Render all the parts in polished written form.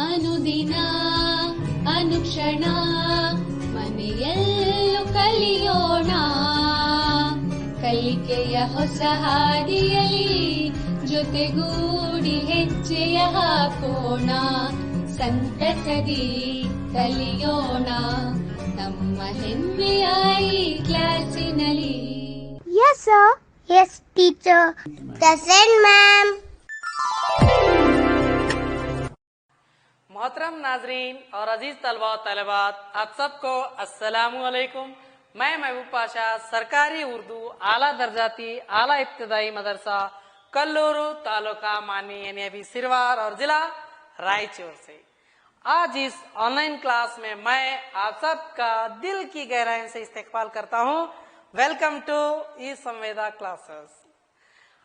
ಅನುದಿನ ಅನುಕ್ಷಣ ಮನೆಯಲ್ಲೂ ಕಲಿಯೋಣ ಕಲಿಕೆಯ ಹೊಸ ಹಾದಿಯಲ್ಲಿ ಜೊತೆಗೂಡಿ ಹೆಜ್ಜೆಯ ಹಾಕೋಣ ಸಂತಸದಿ ಕಲಿಯೋಣ ನಮ್ಮ ಹೆಮ್ಮೆಯ ಈ ಕ್ಲಾಸಿನಲ್ಲಿ. Yes, sir. Yes, teacher. Present, ma'am. मोहतरम नाजरीन और अजीज तलबा और तलबात, आप सबको अस्सलामु अलैकुम। मैं महबूब पाशा, सरकारी उर्दू आला दर्जाती आला इब्तदाई मदरसा कल्लूरू तालुका मानी यानी अभी सिरवार और जिला रायचूर से आज इस ऑनलाइन क्लास में मैं आप सबका दिल की गहराई से इस्तकबाल करता हूँ। Welcome to E Samveda classes.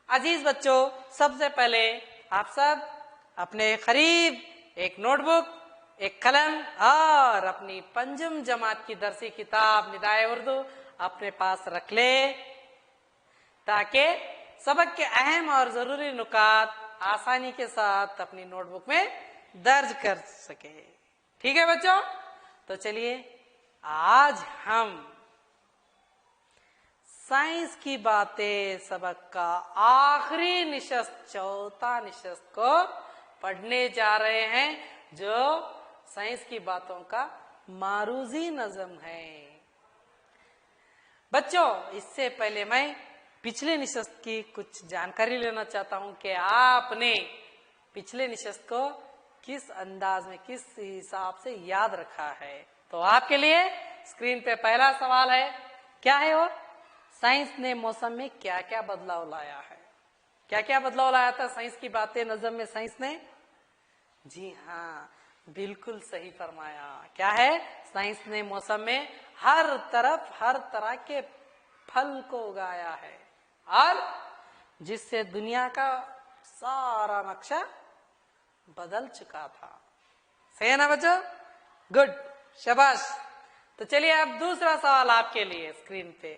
अजीज बच्चों, सबसे पहले आप सब अपने करीब एक नोटबुक, एक कलम और अपनी पंजम जमात की दरसी किताब निदाए उर्दू अपने पास रख ले ताकि सबक के अहम और जरूरी नुकात आसानी के साथ अपनी नोटबुक में दर्ज कर सके। ठीक है बच्चों, तो चलिए आज हम साइंस की बातें सबक का आखिरी निशस्त चौथा निशस्त को पढ़ने जा रहे हैं जो साइंस की बातों का मारूजी नज़म है। बच्चों, इससे पहले मैं पिछले निशस्त की कुछ जानकारी लेना चाहता हूं कि आपने पिछले निशस्त को किस अंदाज में किस हिसाब से याद रखा है। तो आपके लिए स्क्रीन पे पहला सवाल है, क्या है वो? साइंस ने मौसम में क्या क्या बदलाव लाया है? क्या क्या बदलाव लाया था साइंस की बातें नज़म में साइंस ने? जी हाँ, बिल्कुल सही फरमाया। क्या है? साइंस ने मौसम में हर तरफ हर तरह के फल को उगाया है और जिससे दुनिया का सारा नक्शा बदल चुका था। सही है ना बच्चों? गुड, शाबाश। तो चलिए अब दूसरा सवाल आपके लिए स्क्रीन पे।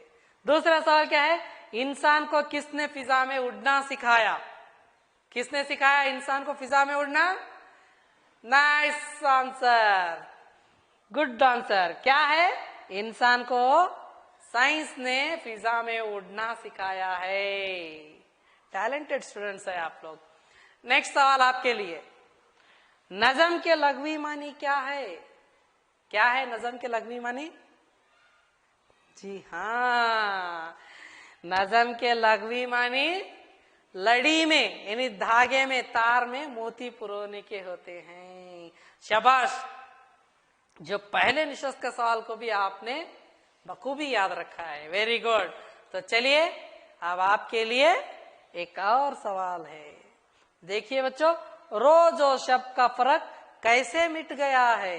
दूसरा सवाल क्या है? इंसान को किसने फिजा में उड़ना सिखाया? किसने सिखाया इंसान को फिजा में उड़ना? Nice answer, good answer. क्या है? इंसान को साइंस ने फिजा में उड़ना सिखाया है। टैलेंटेड स्टूडेंट्स है आप लोग। नेक्स्ट सवाल आपके लिए, नज़म के लग़वी मानी क्या है? क्या है नज़म के लग़वी मानी? जी हाँ, नज़म के लग़वी मानी लड़ी में यानी धागे में तार में मोती पुरोने के होते हैं। शाबाश, जो पहले निशस्त का सवाल को भी आपने बखूबी याद रखा है। Very good. तो चलिए अब आपके लिए एक और सवाल है। देखिए बच्चों, रोज और शब का फर्क कैसे मिट गया है?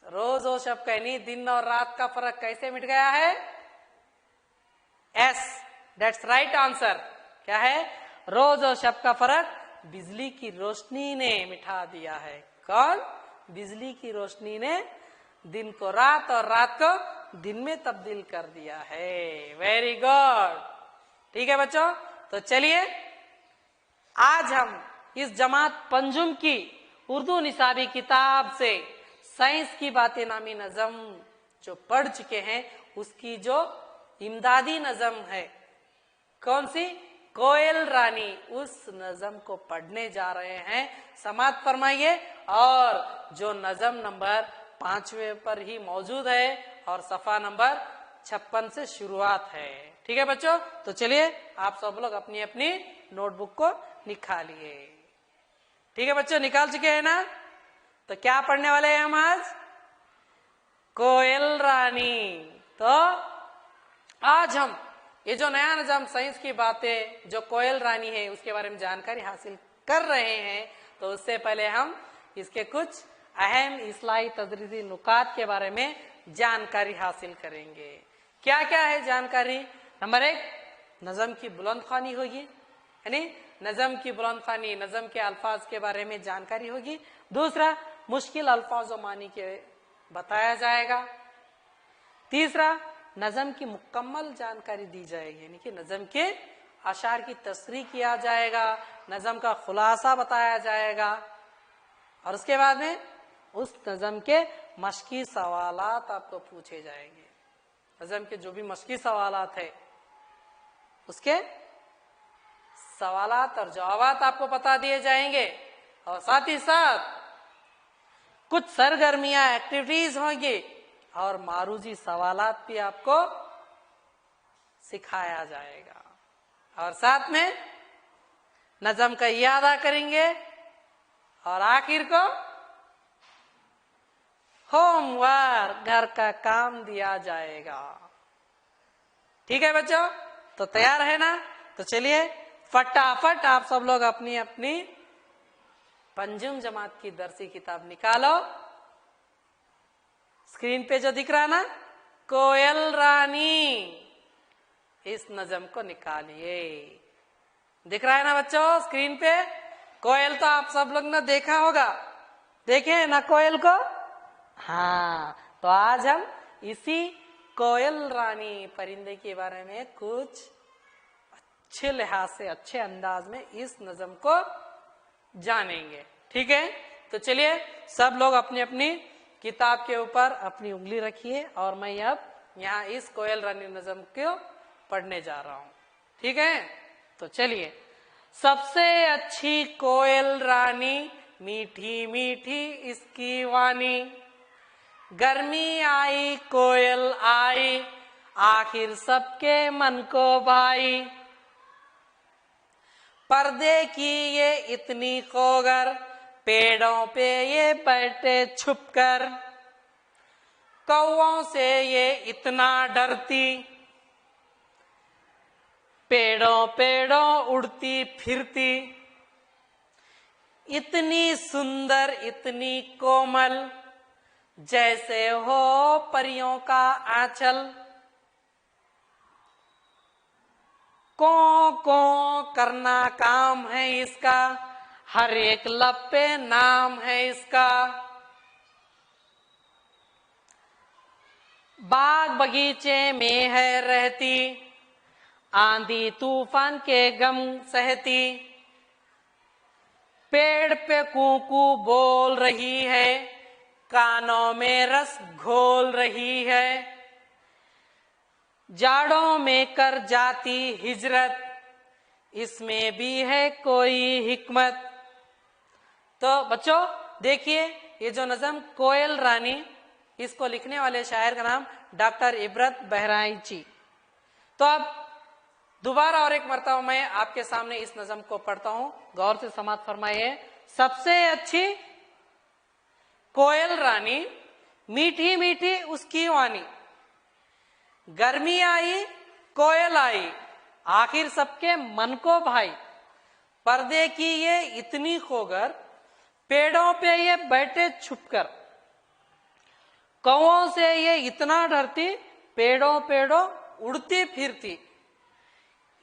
रोज और शब का यानी दिन और रात का फर्क कैसे मिट गया है? S, that's right answer. क्या है? रोज और शब का फर्क बिजली की रोशनी ने मिटा दिया है। कौन? बिजली की रोशनी ने दिन को रात और रात को दिन में तब्दील कर दिया है। Very good. ठीक है बच्चों, तो चलिए आज हम इस जमात पंजुम की उर्दू निसाबी किताब से साइंस की बातें नामी नज़म जो पढ़ चुके हैं उसकी जो इमदादी नज़म है, कौन सी? कोयल रानी, उस नज़म को पढ़ने जा रहे हैं। समाअत फरमाइए। और जो नज़म नंबर 5वें पर ही मौजूद है और सफ़ा नंबर 56 से शुरुआत है। ठीक है बच्चों, तो चलिए आप सब लोग अपनी अपनी नोटबुक को निकालिए। ठीक है बच्चों, निकाल चुके हैं ना? तो क्या पढ़ने वाले हैं हम आज? कोयल रानी। तो आज हम ये जो नया निजाम साइंस की बातें जो कोयल रानी है उसके बारे में जानकारी हासिल कर रहे हैं। तो उससे पहले हम इसके कुछ अहम इस्लाही तदरीजी नुकात के बारे में जानकारी हासिल करेंगे। क्या क्या है जानकारी? नंबर 1, नज़म की बुलंद ख़्वानी होगी, यानी नज़म की बुलंद ख़्वानी, नज़म के अल्फाज के बारे में जानकारी होगी। दूसरा, मुश्किल अल्फाज और मानी के बताया जाएगा। तीसरा, नज़म की मुकम्मल जानकारी दी जाएगी, यानी कि नज़म के अशार की तस्रीह किया जाएगा, नज़म का खुलासा बताया जाएगा। और उसके बाद में उस नज़म के मशकी सवालात आपको पूछे जाएंगे। नज़म के जो भी मशकी सवालात है उसके सवालात और जवाबात आपको बता दिए जाएंगे, और साथ ही साथ कुछ सरगर्मियां एक्टिविटीज होंगी और मारूजी सवालात भी आपको सिखाया जाएगा, और साथ में नज़म का यादा करेंगे, और आखिर को होमवर्क घर का काम दिया जाएगा। ठीक है बच्चों, तो तैयार है ना? तो चलिए फटाफट आप सब लोग अपनी अपनी पंजुम जमात की दरसी किताब निकालो। स्क्रीन पे जो दिख रहा ना, कोयल रानी, इस नज़म को निकालिए। दिख रहा है ना बच्चों स्क्रीन पे? कोयल तो आप सब लोग ने देखा होगा, देखे है ना कोयल को? हाँ, तो आज हम इसी कोयल रानी परिंदे के बारे में कुछ अच्छे लिहाज से, अच्छे अंदाज में इस नज़म को जानेंगे। ठीक है, तो चलिए सब लोग अपनी अपनी किताब के ऊपर अपनी उंगली रखिए, और मैं अब यहाँ इस कोयल रानी नज़म को पढ़ने जा रहा हूँ। ठीक है, तो चलिए। सबसे अच्छी कोयल रानी, मीठी मीठी इसकी वाणी, गर्मी आई कोयल आई, आखिर सबके मन को भाई, पर्दे की ये इतनी खोगर, पेड़ों पे ये बैठे छुपकर, कौओं से ये इतना डरती, पेड़ों पेड़ों उड़ती फिरती, इतनी सुंदर इतनी कोमल, जैसे हो परियों का आंचल, को करना काम है इसका, हर एक लब पे नाम है इसका, बाग बगीचे में है रहती, आंधी तूफान के गम सहती, पेड़ पे कूकू बोल रही है, कानों में रस घोल रही है, जाड़ों में कर जाती हिजरत, इसमें भी है कोई हिकमत। तो बच्चों देखिए, ये जो नज़म कोयल रानी, इसको लिखने वाले शायर का नाम डॉक्टर इबरत बहराइची। तो अब दोबारा और एक मरतबा मैं आपके सामने इस नज़म को पढ़ता हूं, गौर से समाअत फरमाइए। सबसे अच्छी कोयल रानी, मीठी मीठी उसकी वाणी, गर्मी आई कोयल आई, आखिर सबके मन को भाई, पर्दे की ये इतनी खोगर, पेड़ों पे ये बैठे छुपकर, कौओं से ये इतना डरती, पेड़ों पेड़ों उड़ती फिरती,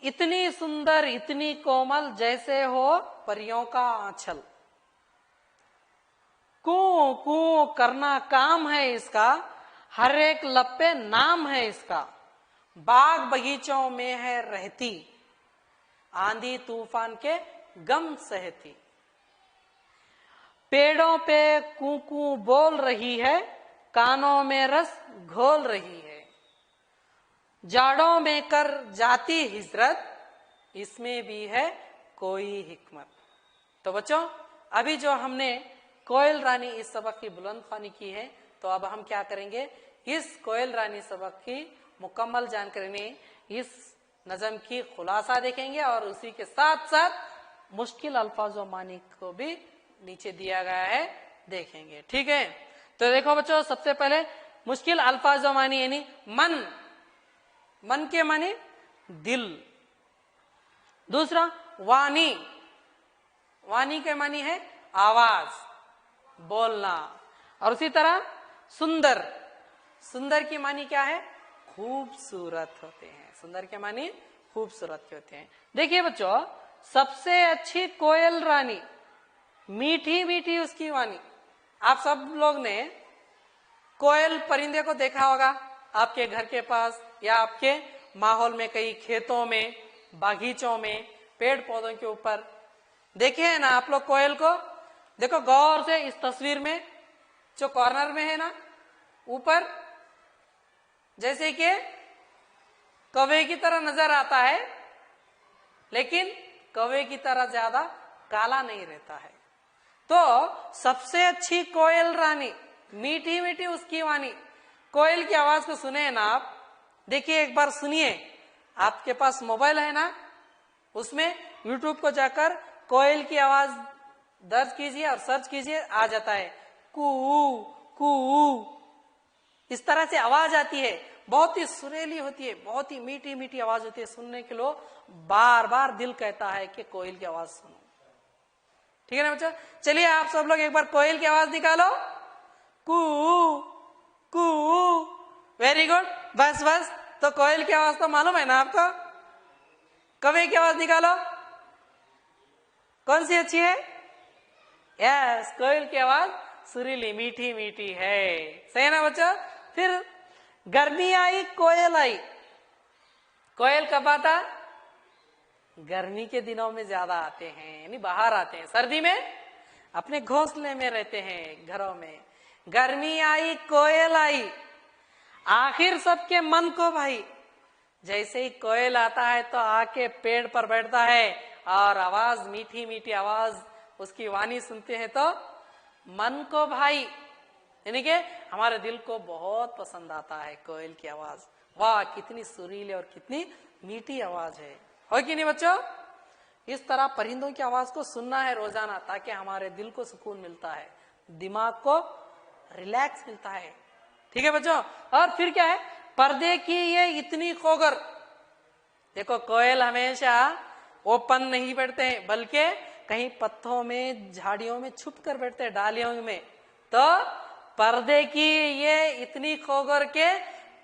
इतनी सुंदर इतनी कोमल, जैसे हो परियों का आंचल, कू कू करना काम है इसका, हर एक लब पे नाम है इसका, बाग बगीचों में है रहती, आंधी तूफान के गम सहती, पेड़ों पे कूकू बोल रही है, कानों में रस घोल रही है, जाड़ों में कर जाती हिजरत, इसमें भी है कोई हिकमत। तो बच्चों अभी जो हमने कोयल रानी इस सबक की बुलंद ख्वानी की है, तो अब हम क्या करेंगे, इस कोयल रानी सबक की मुकम्मल जानकारी में इस नज़म की खुलासा देखेंगे, और उसी के साथ साथ मुश्किल अल्फाज और मानी को भी नीचे दिया गया है देखेंगे। ठीक है, तो देखो बच्चों, सबसे पहले मुश्किल अल्फाज और मानी यानी मन, मन के मानी दिल। दूसरा वाणी, वाणी के मानी है आवाज, बोलना। और उसी तरह सुंदर, सुंदर की मानी क्या है, खूबसूरत होते हैं, सुंदर के मानी खूबसूरत के होते हैं। देखिए बच्चों, सबसे अच्छी कोयल रानी, मीठी मीठी उसकी वाणी। आप सब लोग ने कोयल परिंदे को देखा होगा आपके घर के पास, या आपके माहौल में, कई खेतों में, बागीचों में, पेड़ पौधों के ऊपर देखे हैं ना आप लोग कोयल को। देखो गौर से इस तस्वीर में जो कॉर्नर में है ना ऊपर, जैसे कि कौवे की तरह नजर आता है, लेकिन कौवे की तरह ज्यादा काला नहीं रहता है। तो सबसे अच्छी कोयल रानी, मीठी मीठी उसकी वाणी। कोयल की आवाज को सुने ना आप, देखिए एक बार सुनिए। आपके पास मोबाइल है ना, उसमें यूट्यूब को जाकर कोयल की आवाज दर्ज कीजिए और सर्च कीजिए, आ जाता है कू कू, इस तरह से आवाज आती है। बहुत ही सुरीली होती है, बहुत ही मीठी मीठी आवाज होती है। सुनने के लिए बार बार दिल कहता है कि कोयल की आवाज सुनो। ठीक है ना बच्चा? चलिए आप सब लोग एक बार कोयल की आवाज निकालो, कू कू। वेरी गुड, बस बस। तो कोयल की आवाज तो मालूम है ना आपको? कौवे की आवाज निकालो, कौन सी अच्छी है? यस, कोयल की आवाज सुरीली मीठी मीठी है। सही है ना बच्चा? फिर गर्मी आई कोयल आई। कोयल कब आता? गर्मी के दिनों में ज्यादा आते हैं, यानी बाहर आते हैं। सर्दी में अपने घोंसले में रहते हैं, घरों में। गर्मी आई कोयल आई, आखिर सबके मन को भाई। जैसे ही कोयल आता है तो आके पेड़ पर बैठता है और आवाज, मीठी मीठी आवाज, उसकी वाणी सुनते हैं तो मन को भाई, यानी कि हमारे दिल को बहुत पसंद आता है कोयल की आवाज। वाह, कितनी सुरीली और कितनी मीठी आवाज है कि नहीं बच्चों? इस तरह परिंदों की आवाज को सुनना है रोजाना, ताकि हमारे दिल को सुकून मिलता है, दिमाग को रिलैक्स मिलता है। ठीक है बच्चों? और फिर क्या है, पर्दे की ये इतनी खोगर। देखो कोयल हमेशा ओपन नहीं बैठते हैं, बल्कि कहीं पत्तों में, झाड़ियों में छुप कर बैठते हैं, डालियों में। तो पर्दे की ये इतनी खोगर के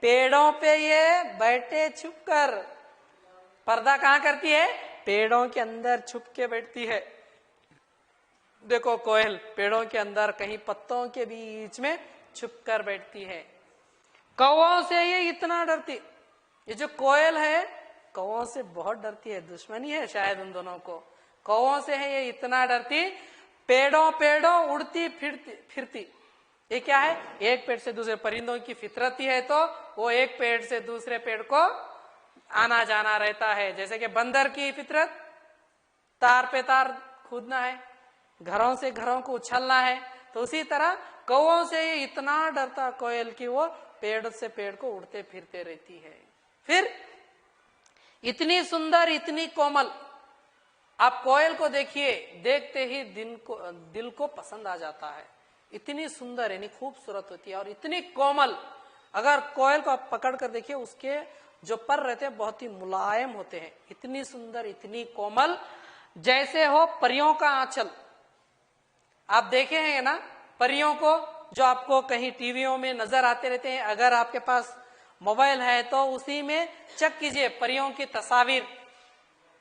पेड़ों पे ये बैठे छुप कर। पर्दा कहाँ करती है? पेड़ों के अंदर छुप के बैठती है। देखो कोयल पेड़ों के अंदर कहीं पत्तों के बीच में छुप कर बैठती है। कौवों से ये इतना डरती, ये जो कोयल है कौवों से बहुत डरती है, दुश्मनी है शायद उन दोनों को। कौवों से है ये इतना डरती, पेड़ों पेड़ों उड़ती फिरती। ये क्या है? एक पेड़ से दूसरे, परिंदों की फितरत ही है तो वो एक पेड़ से दूसरे पेड़ को आना जाना रहता है। जैसे कि बंदर की फितरत तार पे तार कूदना है, घरों से घरों को उछलना है, तो उसी तरह कौवों से ये इतना डरता कोयल की वो पेड़ से पेड़ को उड़ते फिरते रहती है। फिर इतनी सुंदर, इतनी कोमल। आप कोयल को देखिए, देखते ही दिल को पसंद आ जाता है। इतनी सुंदर, यानी खूबसूरत होती है और इतनी कोमल। अगर कोयल को आप पकड़ कर देखिए, उसके जो पर रहते हैं बहुत ही मुलायम होते हैं। इतनी सुंदर, इतनी कोमल, जैसे हो परियों का आंचल। आप देखे हैं ना परियों को, जो आपको कहीं टीवियों में नजर आते रहते हैं। अगर आपके पास मोबाइल है तो उसी में चेक कीजिए परियों की तस्वीर,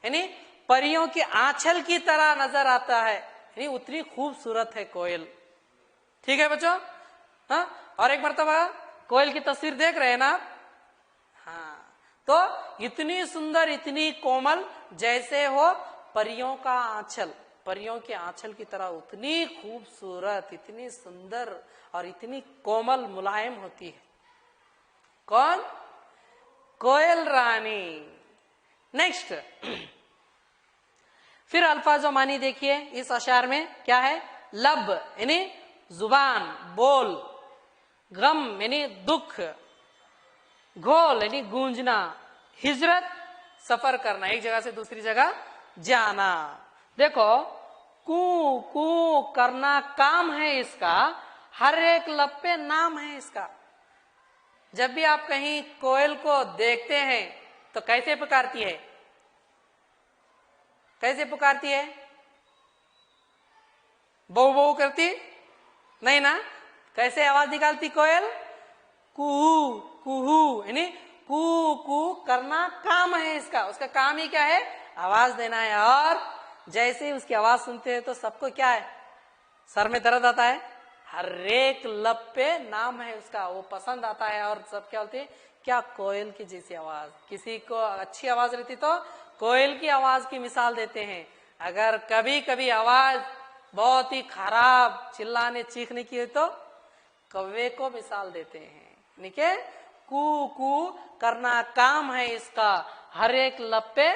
यानी परियों की आंचल की तरह नजर आता है, यानी उतनी खूबसूरत है कोयल। ठीक है बच्चों? हाँ, और एक मर्तबा कोयल की तस्वीर देख रहे हैं ना? हाँ, तो इतनी सुंदर, इतनी कोमल, जैसे हो परियों का आंचल, परियों के आंचल की तरह उतनी खूबसूरत, इतनी सुंदर और इतनी कोमल, मुलायम होती है। कौन? कोयल रानी। नेक्स्ट फिर अल्फाजो मानी देखिए इस अशार में क्या है? लब यानी जुबान, बोल। गम यानी दुख। घोल यानी गूंजना। हिजरत सफर करना, एक जगह से दूसरी जगह जाना। देखो कू कू करना काम है इसका, हर एक लब पे नाम है इसका। जब भी आप कहीं कोयल को देखते हैं तो कैसे पुकारती है? कैसे पुकारती है? बहू बहू करती नहीं ना? कैसे आवाज निकालती कोयल? कुहू कुहू, यानी कू कू करना काम है इसका। उसका काम ही क्या है? आवाज देना है। और जैसे ही उसकी आवाज सुनते हैं तो सबको क्या है? सर में दर्द आता है। हर एक लब पे नाम है उसका, वो पसंद आता है। और सब क्या बोलते हैं? क्या कोयल की जैसी आवाज। किसी को अच्छी आवाज रहती तो कोयल की आवाज की मिसाल देते हैं। अगर कभी कभी आवाज बहुत ही खराब चिल्लाने चीखने की है तो कौवे को मिसाल देते हैं। ठीक है, कू कू करना काम है इसका, हर एक लपे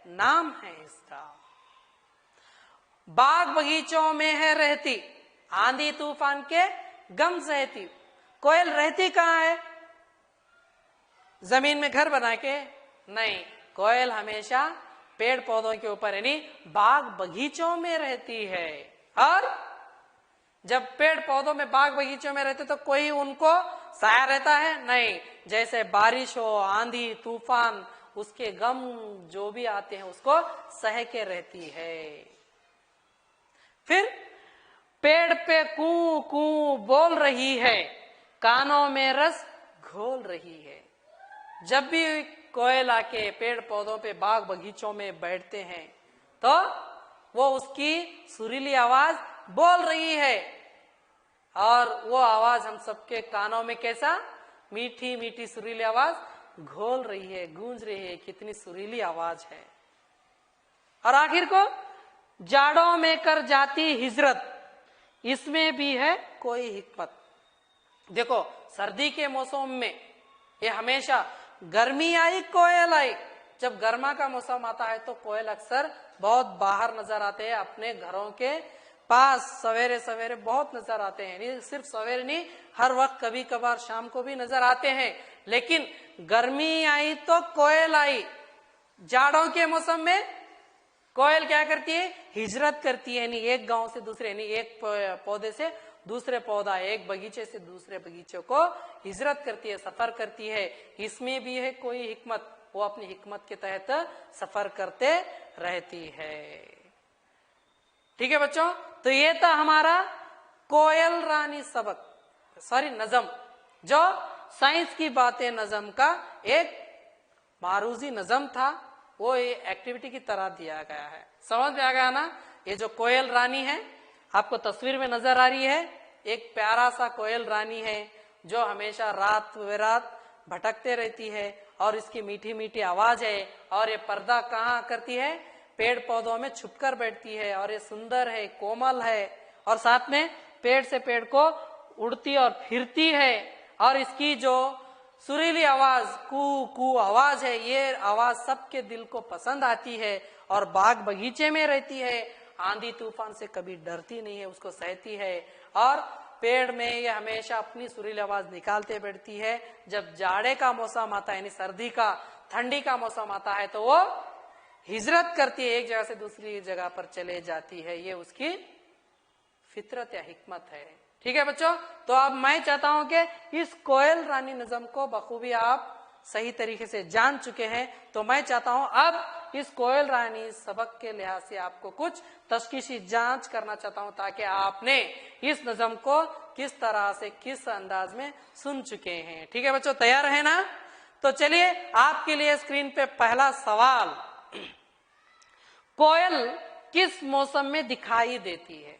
नाम है इसका। बाग बगीचों में है रहती, आंधी तूफान के गम सहती। कोयल रहती कहाँ है? जमीन में घर बना के नहीं, कोयल हमेशा पेड़ पौधों के ऊपर यानी बाग बगीचों में रहती है। और जब पेड़ पौधों में बाग बगीचों में रहते तो कोई उनको सहाय रहता है नहीं। जैसे बारिश हो, आंधी तूफान, उसके गम जो भी आते हैं उसको सह के रहती है। फिर पेड़ पे कू कू बोल रही है, कानों में रस घोल रही है। जब भी कोयल आके पेड़ पौधों पे बाग बगीचों में बैठते हैं तो वो उसकी सुरीली आवाज बोल रही है, और वो आवाज हम सबके कानों में कैसा मीठी मीठी सुरीली आवाज घोल रही है, गूंज रही है। कितनी सुरीली आवाज है। और आखिर को जाड़ों में कर जाती हिजरत, इसमें भी है कोई हिकमत। देखो सर्दी के मौसम में ये हमेशा गर्मी आई कोयल आई, जब गर्मा का मौसम आता है तो कोयल अक्सर बहुत बाहर नजर आते हैं, अपने घरों के पास सवेरे सवेरे बहुत नजर आते हैं। नहीं सिर्फ सवेरे नहीं, हर वक्त कभी कभार शाम को भी नजर आते हैं। लेकिन गर्मी आई तो कोयल आई। जाड़ों के मौसम में कोयल क्या करती है? हिजरत करती है, यानी एक गांव से दूसरे, यानी एक पौधे से दूसरे पौधा, एक बगीचे से दूसरे बगीचे को हिजरत करती है, सफर करती है। इसमें भी है कोई हिकमत, वो अपनी हिकमत के तहत सफर करते रहती है। ठीक है बच्चों, तो ये था हमारा कोयल रानी सबक, सॉरी नजम, जो साइंस की बातें नजम का एक मारूजी नजम था। वो ये एक्टिविटी की तरह दिया गया है। समझ में आ गया ना? ये जो कोयल रानी है आपको तस्वीर में नजर आ रही है, एक प्यारा सा कोयल रानी है जो हमेशा रात बेरात भटकते रहती है, और इसकी मीठी मीठी आवाज है। और ये पर्दा कहाँ करती है? पेड़ पौधों में छुपकर बैठती है, और ये सुंदर है, कोमल है, और साथ में पेड़ से पेड़ को उड़ती और फिरती है। और इसकी जो सुरीली आवाज, कू कू आवाज है, ये आवाज सबके दिल को पसंद आती है। और बाग बगीचे में रहती है, आंधी तूफान से कभी डरती नहीं है, उसको सहती है। और पेड़ में ये हमेशा अपनी सुरीली आवाज निकालते बैठती है। जब जाड़े का मौसम आता है, यानी सर्दी का, ठंडी का मौसम आता है, तो वो हिजरत करती है, एक जगह से दूसरी जगह पर चले जाती है। ये उसकी फितरत या हिकमत है। ठीक है बच्चों, तो अब मैं चाहता हूं कि इस कोयल रानी नज़म को बखूबी आप सही तरीके से जान चुके हैं। तो मैं चाहता हूं अब इस कोयल रानी सबक के लिहाज से आपको कुछ तशखीसी जांच करना चाहता हूं, ताकि आपने इस नज़म को किस तरह से, किस अंदाज में सुन चुके हैं। ठीक है बच्चों, तैयार है ना? तो चलिए आपके लिए स्क्रीन पे पहला सवाल, कोयल किस मौसम में दिखाई देती है?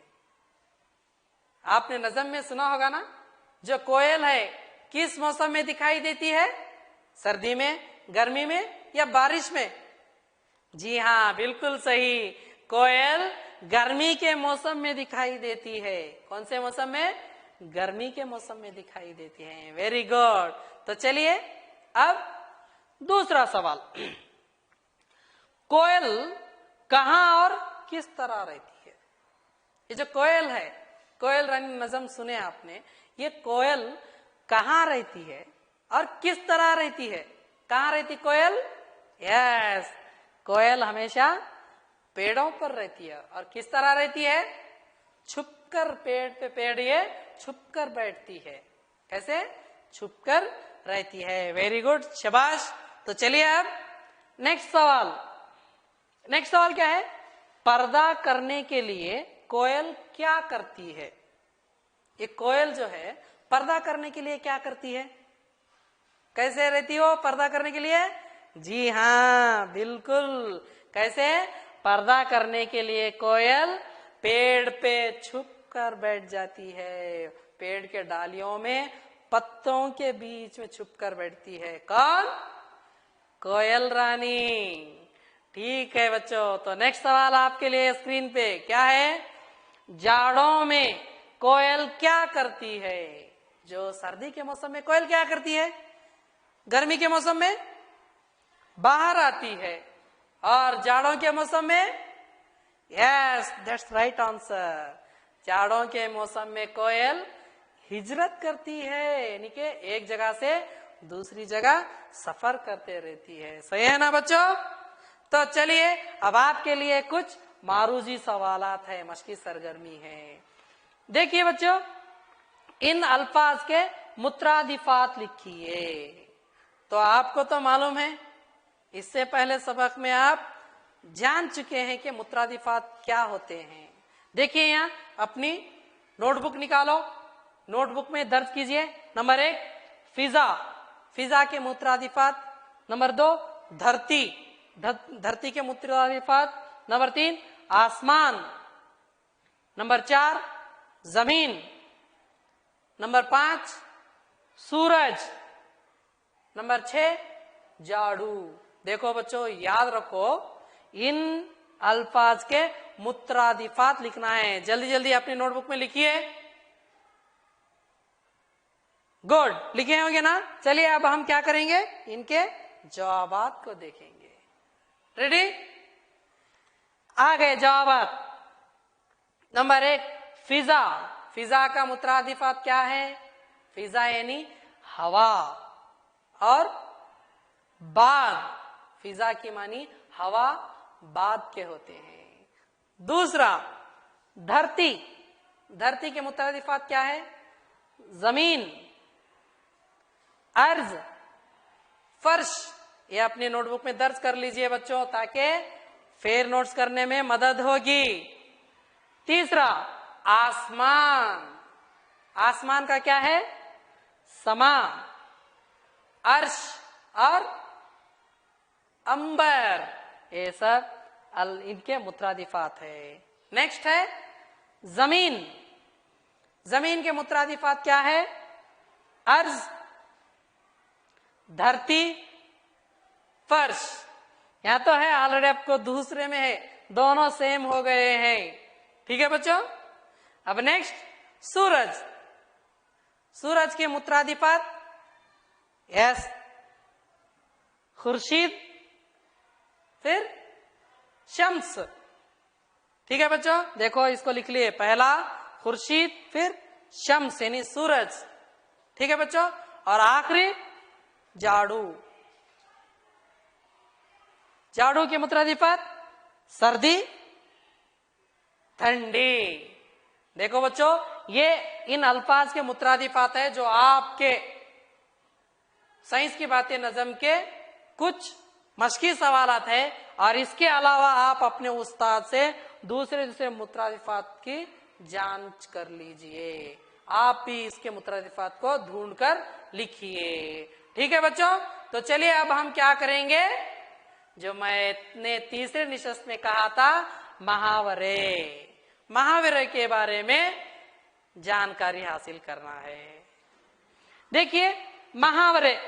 आपने नज़म में सुना होगा ना, जो कोयल है किस मौसम में दिखाई देती है? सर्दी में, गर्मी में, या बारिश में? जी हाँ, बिल्कुल सही, कोयल गर्मी के मौसम में दिखाई देती है। कौन से मौसम में? गर्मी के मौसम में दिखाई देती है। Very good. तो चलिए अब दूसरा सवाल, कोयल कहां और किस तरह रहती है? ये जो कोयल है, कोयल रानी नज़म सुने आपने, ये कोयल कहां रहती है और किस तरह रहती है? कहां रहती कोयल? यस, कोयल हमेशा पेड़ों पर रहती है। और किस तरह रहती है? छुपकर, पेड़ पे पेड़ ये छुपकर बैठती है। कैसे? छुपकर रहती है। वेरी गुड, शाबाश। तो चलिए अब नेक्स्ट सवाल, नेक्स्ट सवाल क्या है? पर्दा करने के लिए कोयल क्या करती है? ये कोयल जो है पर्दा करने के लिए क्या करती है? कैसे रहती हो पर्दा करने के लिए? जी हाँ, बिल्कुल। कैसे? पर्दा करने के लिए कोयल पेड़ पे छुप कर बैठ जाती है, पेड़ के डालियों में, पत्तों के बीच में छुप कर बैठती है। कौन? कोयल रानी। ठीक है बच्चों, तो नेक्स्ट सवाल आपके लिए स्क्रीन पे क्या है? जाड़ों में कोयल क्या करती है? जो सर्दी के मौसम में कोयल क्या करती है? गर्मी के मौसम में बाहर आती है, और जाड़ों के मौसम में, यस दैट्स राइट आंसर, जाड़ों के मौसम में कोयल हिजरत करती है, यानी कि एक जगह से दूसरी जगह सफर करते रहती है। सही है ना बच्चों? तो चलिए अब आपके लिए कुछ मारूजी सवालात है, मशकी सरगर्मी है। देखिए बच्चों, इन अल्फाज के मुत्रादिफात लिखिए। तो आपको तो मालूम है, इससे पहले सबक में आप जान चुके हैं कि मुत्रादिफात क्या होते हैं। देखिए यहाँ अपनी नोटबुक निकालो, नोटबुक में दर्ज कीजिए। नंबर 1 फिजा, फिजा के मुत्रादिफात। नंबर 2 धरती, धरती के मुत्रादिफात। नंबर 3 आसमान। नंबर 4 जमीन। नंबर 5 सूरज। नंबर 6 जाड़ू। देखो बच्चों, याद रखो, इन अल्फाज के मुत्रादिफात लिखना है। जल्दी जल्दी अपनी नोटबुक में लिखिए। गुड, लिखे होंगे ना? चलिए अब हम क्या करेंगे, इनके जवाबात को देखेंगे। रेडी? आ गए जवाबात। नंबर 1 फिजा, फिजा का मुत्रादिफात क्या है? फिजा यानी हवा, और बाद, फिजा की मानी हवा बाद के होते हैं। दूसरा धरती, धरती के मुत्रादिफात क्या है? जमीन, अर्ज, फर्श। ये अपने नोटबुक में दर्ज कर लीजिए बच्चों, ताकि फेर नोट्स करने में मदद होगी। तीसरा आसमान, आसमान का क्या है? समा, अर्श और अंबर, ये सब इनके मुत्रादिफात है। नेक्स्ट है जमीन, जमीन के मुत्रादिफात क्या है? अर्ज, धरती, फर्श। यहां तो है ऑलरेडी, आपको दूसरे में है, दोनों सेम हो गए हैं। ठीक है बच्चों? अब नेक्स्ट सूरज, सूरज के मुत्रादिफात, यस खुर्शीद, फिर शम्स। ठीक है बच्चों, देखो इसको लिख लिए, पहला खुर्शीद, फिर शम्स यानी सूरज। ठीक है बच्चों? और आखिरी जाड़ू, जाड़ू के मुत्रादिफात सर्दी, ठंडी। देखो बच्चों, ये इन अल्फाज के मुत्रादिफात है जो आपके साइंस की बातें नज़म के कुछ मशकी सवालात है, और इसके अलावा आप अपने उस्ताद से दूसरे दूसरे मुत्रादिफात की जांच कर लीजिए। आप भी इसके मुत्रादिफात को ढूंढ कर लिखिए। ठीक है बच्चों? तो चलिए अब हम क्या करेंगे, जो मैंने तीसरे निशस्त में कहा था, मुहावरे, मुहावरे के बारे में जानकारी हासिल करना है। देखिए मुहावरे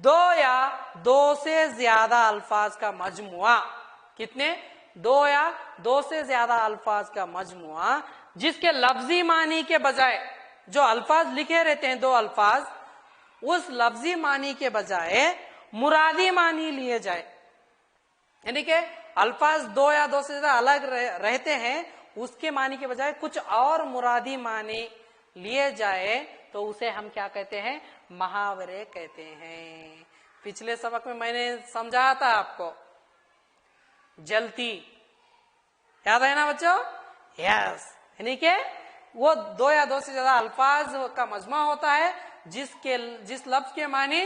दो या दो से ज्यादा अल्फाज का मजमुआ, कितने? दो या दो से ज्यादा अल्फाज का मजमुआ, जिसके लफ्जी मानी के बजाय जो अल्फाज लिखे रहते हैं, दो अल्फाज, उस लफ्जी मानी के बजाय मुरादी मानी लिए जाए। यानी कि अल्फाज दो या दो से ज्यादा अलग रहते हैं, उसके मानी के बजाय कुछ और मुरादी मानी लिए जाए, तो उसे हम क्या कहते हैं? मुहावरे कहते हैं। पिछले सबक में मैंने समझाया था आपको, जलती, याद है ना बच्चों? यस, यानी कि वो दो या दो से ज्यादा अल्फाज का मजमा होता है, जिस लफ्ज के मानी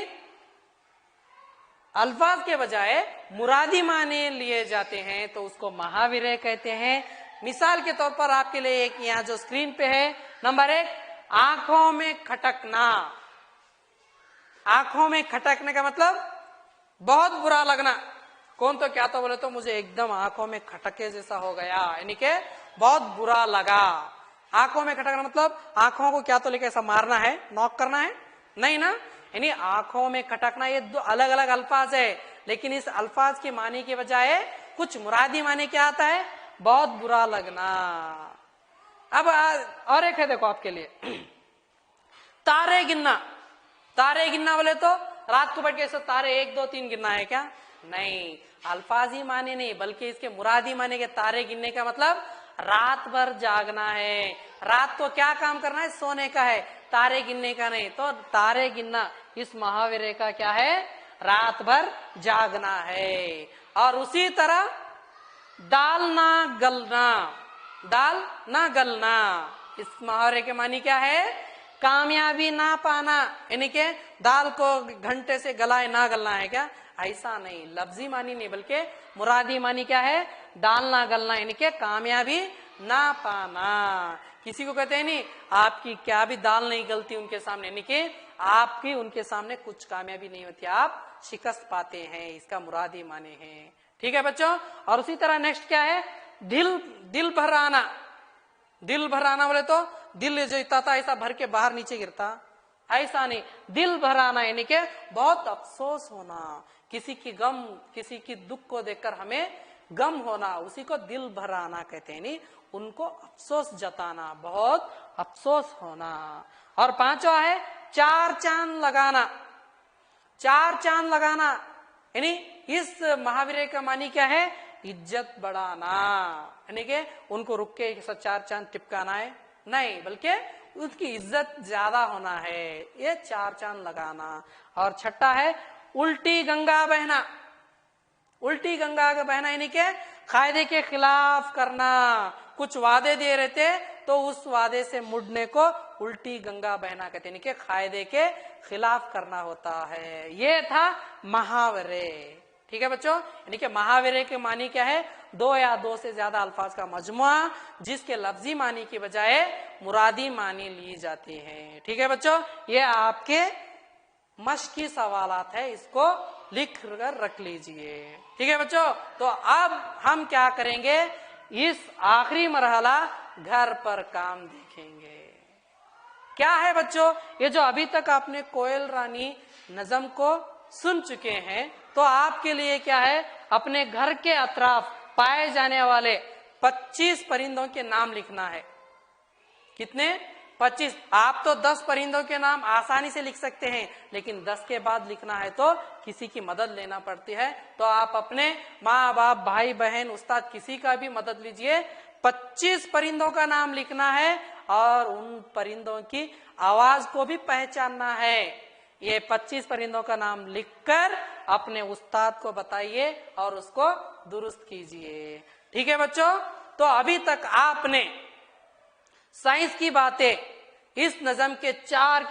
अल्फाज के बजाय मुरादी माने लिए जाते हैं, तो उसको मुहावरे कहते हैं। मिसाल के तौर पर आपके लिए एक यहाँ जो स्क्रीन पे है, नंबर 1 आंखों में खटकना। आंखों में खटकने का मतलब बहुत बुरा लगना। कौन तो क्या तो बोले तो मुझे एकदम आंखों में खटके जैसा हो गया, यानी कि बहुत बुरा लगा। आंखों में खटकना मतलब आंखों को क्या तो लेके ऐसा मारना है, नॉक करना है, नहीं ना। यानी आंखों में खटकना, ये दो अलग अलग अल्फाज है, लेकिन इस अल्फाज के माने के बजाय कुछ मुरादी माने क्या आता है? बहुत बुरा लगना। अब और एक है, देखो आपके लिए तारे गिनना। तारे गिनना बोले तो रात को बैठ के ऐसे तारे 1 2 3 गिनना है क्या? नहीं, अल्फाजी माने नहीं, बल्कि इसके मुरादी माने के तारे गिनने का मतलब रात भर जागना है। रात को क्या काम करना है? सोने का है, तारे गिनने का नहीं। तो तारे गिनना इस महावीर का क्या है? रात भर जागना है। और उसी तरह दाल ना गलना, दाल ना गलना, इस मुहावरे के मानी क्या है? कामयाबी ना पाना, यानी कि दाल को घंटे से गलाए ना गलना है क्या? ऐसा नहीं, लफ्जी मानी नहीं, बल्कि मुरादी मानी क्या है? दाल ना गलना, यानी कि कामयाबी ना पाना। किसी को कहते हैं नहीं आपकी क्या भी दाल नहीं गलती उनके सामने, यानी कि आपकी उनके सामने कुछ कामयाबी नहीं होती, आप शिकस्त पाते हैं, इसका मुरादी माने हैं। ठीक है बच्चों। और उसी तरह नेक्स्ट क्या है? दिल भर आना। दिल भर आना बोले तो दिल जो इतना था ऐसा भर के बाहर नीचे गिरता, ऐसा नहीं, दिल भर आना यानी कि बहुत अफसोस होना, किसी की गम, किसी की दुख को देखकर हमें गम होना, उसी को दिल भर आना कहते हैं। नहीं, उनको अफसोस जताना, बहुत अफसोस होना। और पांचवा है 4 चांद लगाना। 4 चांद लगाना यानी इस महावीर का मानी क्या है? इज्जत बढ़ाना, यानी कि उनको रुक के 4 चांद टिपकाना है नहीं, बल्कि उसकी इज्जत ज्यादा होना है, ये 4 चांद लगाना। और छठा है उल्टी गंगा बहना। उल्टी गंगा का बहना यानी कि कायदे के खिलाफ करना, कुछ वादे दे रहे थे तो उस वादे से मुड़ने को उल्टी गंगा बहना कहते हैं, कि कायदे के खिलाफ करना होता है। ये था मुहावरे। ठीक है बच्चों, यानी कि मुहावरे के मानी क्या है? 2 या 2 से ज्यादा अल्फाज का मजमुआ, जिसके लफ्जी मानी की बजाय मुरादी मानी ली जाती है। ठीक है बच्चों, ये आपके मश्की सवालात है, इसको लिख कर रख लीजिए। ठीक है बच्चों, तो अब हम क्या करेंगे? इस आखिरी मरहला घर पर काम देखेंगे। क्या है बच्चों? ये जो अभी तक आपने कोयल रानी नज़म को सुन चुके हैं, तो आपके लिए क्या है? अपने घर के अतराफ पाए जाने वाले 25 परिंदों के नाम लिखना है। कितने? 25। आप तो 10 परिंदों के नाम आसानी से लिख सकते हैं, लेकिन 10 के बाद लिखना है तो किसी की मदद लेना पड़ती है। तो आप अपने माँ बाप, भाई बहन, उस्ताद, किसी का भी मदद लीजिए। 25 परिंदों का नाम लिखना है और उन परिंदों की आवाज को भी पहचानना है। ये 25 परिंदों का नाम लिखकर अपने उस्ताद को बताइए और उसको दुरुस्त कीजिए। ठीक है बच्चों, तो अभी तक आपने साइंस की बातें इस नज़म के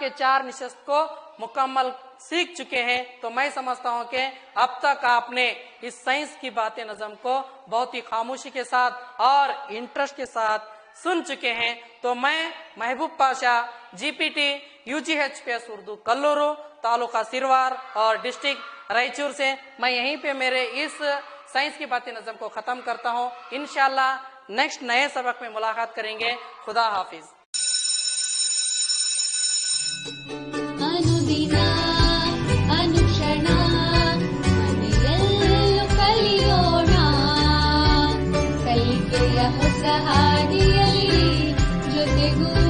4 निशस्त को मुकम्मल सीख चुके हैं। तो मैं समझता हूं कि अब तक आपने इस साइंस की बातें नज़म को बहुत ही खामोशी के साथ और इंटरेस्ट के साथ सुन चुके हैं। तो मैं महबूब पाशा, जीपीटी UGHPS उर्दू कल्लूरू, तालुका सिरवार और डिस्ट्रिक्ट रायचूर से मैं यहीं पे मेरे इस साइंस की बातें नज़म को खत्म करता हूं। इंशाल्लाह नेक्स्ट नए सबक में मुलाकात करेंगे। खुदा हाफिज। अनुदिना अनुक्षण ಮನೆಯಲ್ಲೂ ಕಲಿಯೋಣ, ಕಲಿಕೆಯ ಹೊಸ ಹಾದಿಯಲ್ಲಿ ಜೊತೆಗೂ